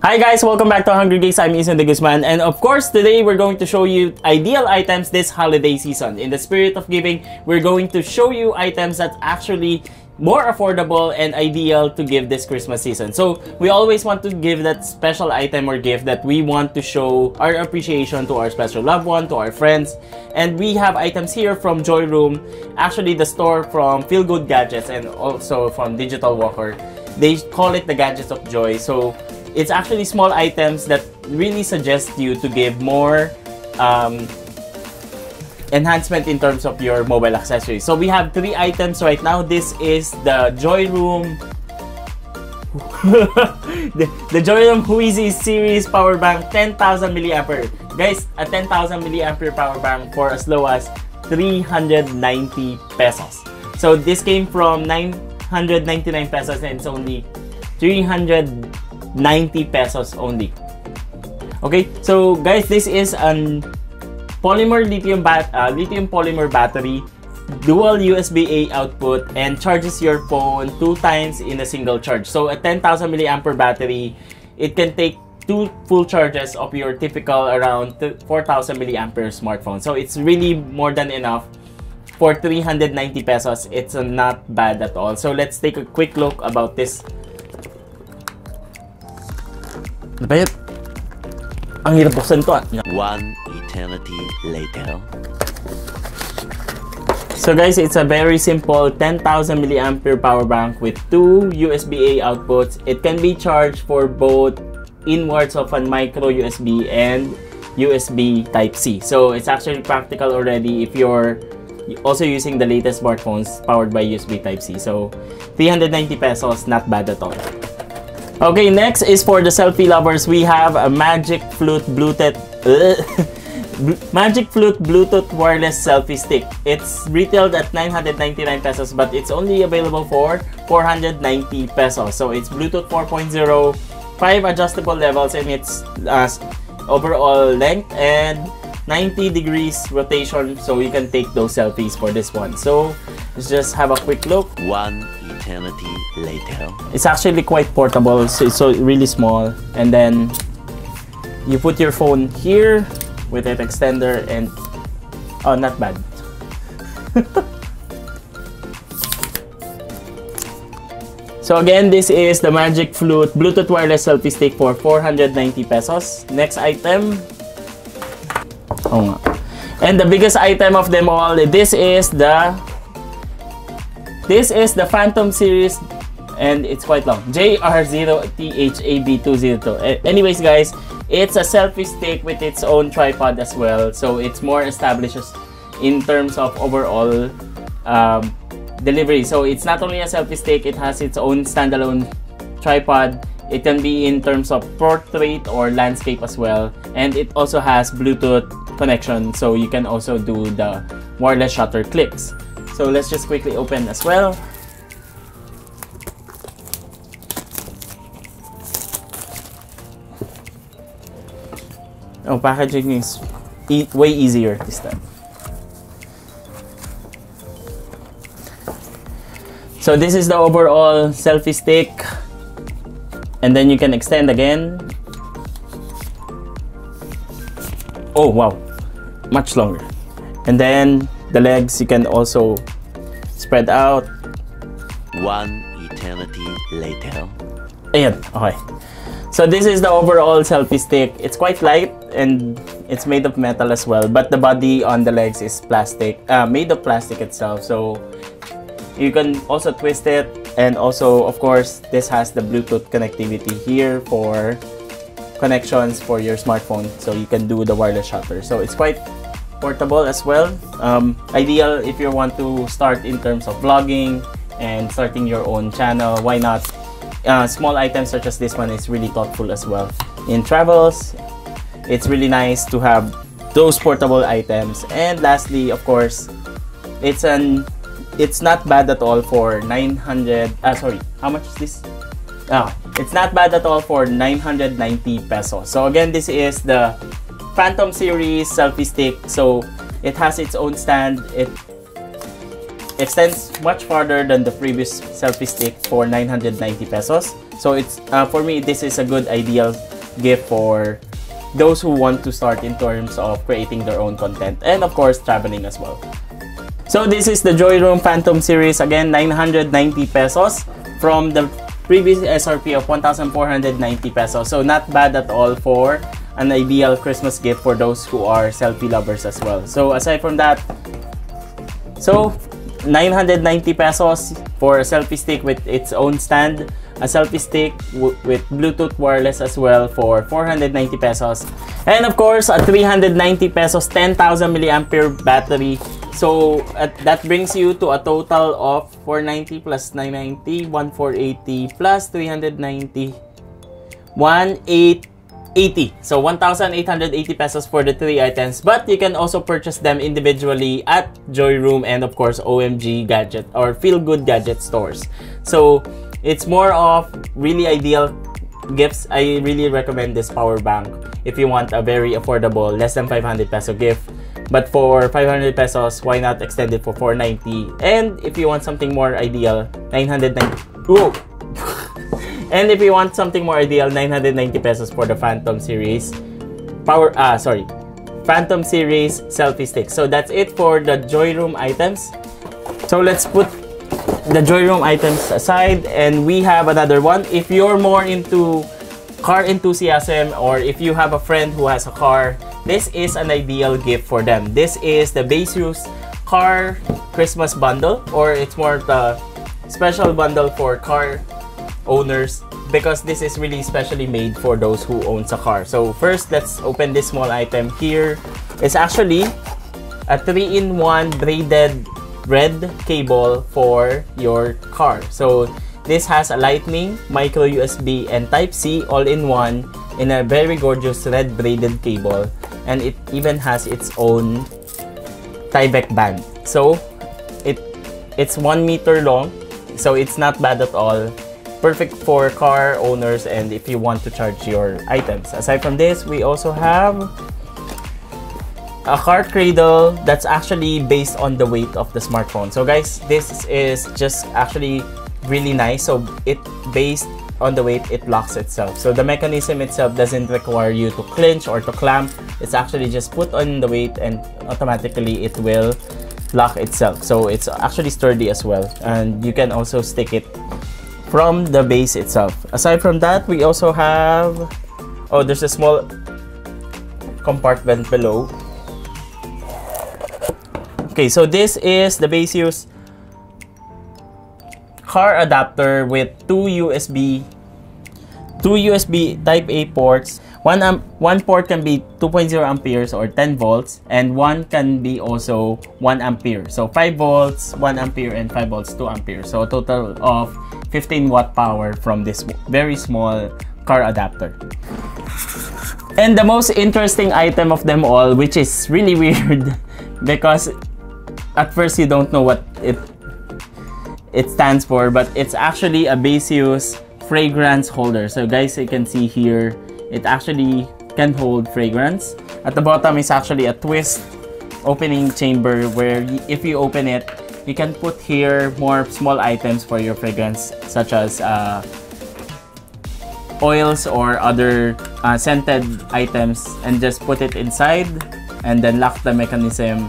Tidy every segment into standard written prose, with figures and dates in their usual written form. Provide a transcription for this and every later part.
Hi guys, welcome back to Hungry Geeks. I'm Ethan de Guzman, and of course today we're going to show you ideal items this holiday season. In the spirit of giving, we're going to show you items that actually more affordable and ideal to give this Christmas season. So we always want to give that special item or gift that we want to show our appreciation to our special loved one, to our friends. And we have items here from Joyroom, actually the store from Feel Good Gadgets and also from Digital Walker. They call it the Gadgets of Joy. So it's actually small items that really suggest you to give more enhancement in terms of your mobile accessories. So we have 3 items right now. This is the Joyroom the Joyroom Wheezy Series Power Bank 10,000 milliampere. Guys, a 10,000 milliampere power bank for as low as 390 pesos. So this came from 999 pesos and it's only 390 pesos only. Okay, so guys, this is an polymer lithium polymer battery, dual USB-A output, and charges your phone 2 times in a single charge. So a 10,000 milliampere battery, it can take 2 full charges of your typical around 4,000 milliampere smartphone. So it's really more than enough for 390 pesos. It's not bad at all. So let's take a quick look about this. Ang hirap buksan to. One eternity later. So guys, it's a very simple 10,000 milliampere power bank with 2 USB-A outputs. It can be charged for both inwards of a micro USB and USB Type-C. So it's actually practical already if you're also using the latest smartphones powered by USB Type-C. So 390 pesos, not bad at all. Okay, next is for the selfie lovers. We have a Magic Flute Bluetooth wireless selfie stick. It's retailed at 999 pesos, but it's only available for 490 pesos. So it's Bluetooth 4.0, 5 adjustable levels, and its overall length and 90 degrees rotation, so you can take those selfies for this one. So let's just have a quick look. One eternity later. It's actually quite portable, so it's really small, and then you put your phone here with an extender and oh, not bad. So again, this is the Magic Flute Bluetooth wireless selfie stick for 490 pesos. Next item. Oh nga. And the biggest item of them all, this is the Phantom series, and it's quite long. JR0THAB202. Anyways guys, it's a selfie stick with its own tripod as well, so it's more established in terms of overall delivery. So it's not only a selfie stick, it has its own standalone tripod. It can be in terms of portrait or landscape as well, and it also has Bluetooth connection, so you can also do the wireless shutter clicks. So let's just quickly open as well. Oh, packaging is way easier this time. So this is the overall selfie stick, and then you can extend again. Oh wow, much longer. And then the legs you can also spread out. One eternity later. Ayan, okay. So this is the overall selfie stick. It's quite light and it's made of metal as well, but the body on the legs is plastic, made of plastic itself. So you can also twist it, and also of course this has the Bluetooth connectivity here for connections for your smartphone, so you can do the wireless shutter. So it's quite portable as well. Ideal if you want to start in terms of vlogging and starting your own channel. Why not? Small items such as this one is really thoughtful as well. In travels, it's really nice to have those portable items. And lastly, of course, it's not bad at all for 900. Sorry, how much is this? It's not bad at all for 990 pesos. So again, this is the Phantom series selfie stick. So it has its own stand. It extends much farther than the previous selfie stick for 990 pesos. So it's for me, this is a good ideal gift for those who want to start in terms of creating their own content and of course traveling as well. So this is the Joyroom Phantom series, again 990 pesos from the previous SRP of 1,490 pesos. So not bad at all for an ideal Christmas gift for those who are selfie lovers as well. So aside from that, so 990 pesos for a selfie stick with its own stand, a selfie stick with Bluetooth wireless as well for 490 pesos, and of course a 390 pesos 10,000 milliampere battery. So that brings you to a total of 490 plus 990, 1480 plus 390, 1880. So 1,880 pesos for the 3 items, but you can also purchase them individually at Joyroom and of course OMG Gadget or Feel Good Gadget stores. So it's more of really ideal gifts. I really recommend this power bank if you want a very affordable, less than 500 peso gift. But for 500 pesos, why not extend it for 490? And if you want something more ideal, 990. Whoa! And if you want something more ideal, 990 pesos for the Phantom series Phantom series selfie stick. So that's it for the Joyroom items. So let's put the Joyroom items aside, and we have another one. If you're more into car enthusiasm, or if you have a friend who has a car, this is an ideal gift for them. This is the Baseus Car Christmas Bundle, or it's more the special bundle for car owners, because this is really specially made for those who owns a car. So first, let's open this small item here. It's actually a 3-in-1 braided red cable for your car. So this has a lightning, micro USB, and Type-C all-in-one in a very gorgeous red braided cable, and it even has its own tie-back band. So it's 1 meter long, so it's not bad at all. Perfect for car owners and if you want to charge your items. Aside from this, we also have a car cradle that's actually based on the weight of the smartphone. So guys, this is just actually really nice. So it based on the weight, it locks itself. So the mechanism itself doesn't require you to clinch or to clamp. It's actually just put on the weight and automatically it will lock itself. So it's actually sturdy as well, and you can also stick it from the base itself. Aside from that, we also have, oh, there's a small compartment below. Okay, so this is the Baseus car adapter with two USB Type A ports. One port can be 2.0 amperes or 10 volts, and one can be also 1 ampere. So 5 volts, 1 ampere, and 5 volts, 2 amperes. So a total of 15 watt power from this very small car adapter. And the most interesting item of them all, which is really weird because at first you don't know what it stands for, but it's actually a Baseus fragrance holder. So guys, you can see here, it actually can hold fragrance. At the bottom is actually a twist opening chamber where if you open it, you can put here more small items for your fragrance, such as oils or other scented items, and just put it inside and then lock the mechanism.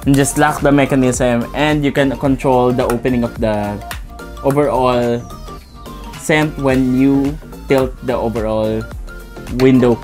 And just lock the mechanism, and you can control the opening of the overall scent when you tilt the overall window.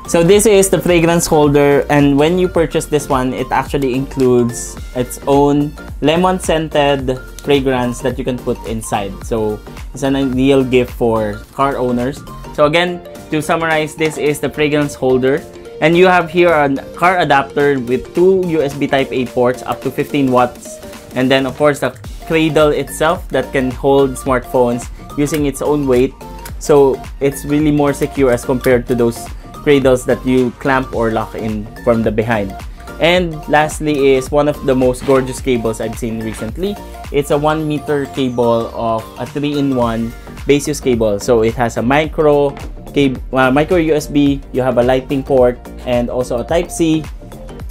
So this is the fragrance holder, and when you purchase this one, it actually includes its own lemon scented fragrance that you can put inside. So it's an ideal gift for car owners. So again, to summarize, this is the fragrance holder, and you have here a car adapter with two USB Type A ports up to 15 watts, and then of course the cradle itself that can hold smartphones using its own weight. So it's really more secure as compared to those cradles that you clamp or lock in from the behind. And lastly is one of the most gorgeous cables I've seen recently. It's a 1 meter cable of a 3-in-1 Baseus cable. So it has a micro USB, you have a lightning port, and also a Type-C,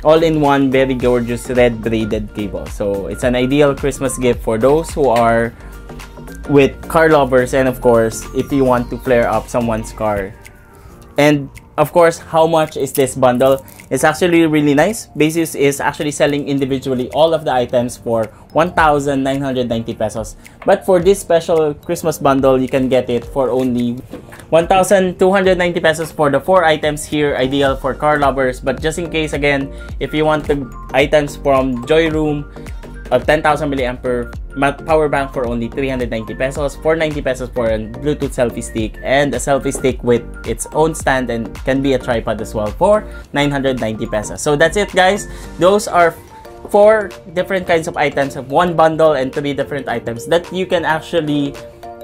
all in one very gorgeous red braided cable. So it's an ideal Christmas gift for those who are with car lovers, and of course, if you want to flare up someone's car. And of course, how much is this bundle? It's actually really nice. Baseus is actually selling individually all of the items for 1,990 pesos. But for this special Christmas bundle, you can get it for only 1,290 pesos for the 4 items here, ideal for car lovers. But just in case, again, if you want the items from Joyroom, a 10,000 milliampere power bank for only 390 pesos, 490 pesos for a Bluetooth selfie stick, and a selfie stick with its own stand and can be a tripod as well for 990 pesos. So that's it, guys. Those are 4 different kinds of items of 1 bundle and 3 different items that you can actually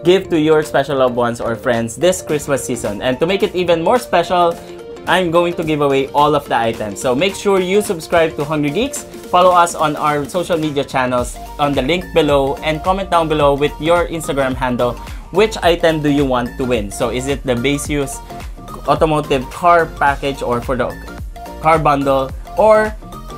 give to your special loved ones or friends this Christmas season. And to make it even more special, I'm going to give away all of the items. So make sure you subscribe to Hungry Geeks, follow us on our social media channels on the link below, and comment down below with your Instagram handle which item do you want to win. So is it the Baseus automotive car package or for the car bundle, or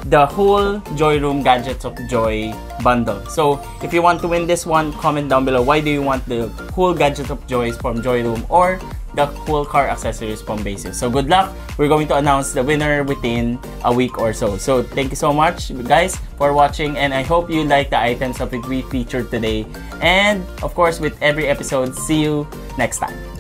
the whole Joyroom Gadgets of Joy bundle? So if you want to win this one, comment down below why do you want the whole Gadgets of Joys from Joyroom or the cool car accessories from Baseus. So good luck. We're going to announce the winner within a week or so. So thank you so much, guys, for watching, and I hope you like the items that we featured today. And of course, with every episode, see you next time.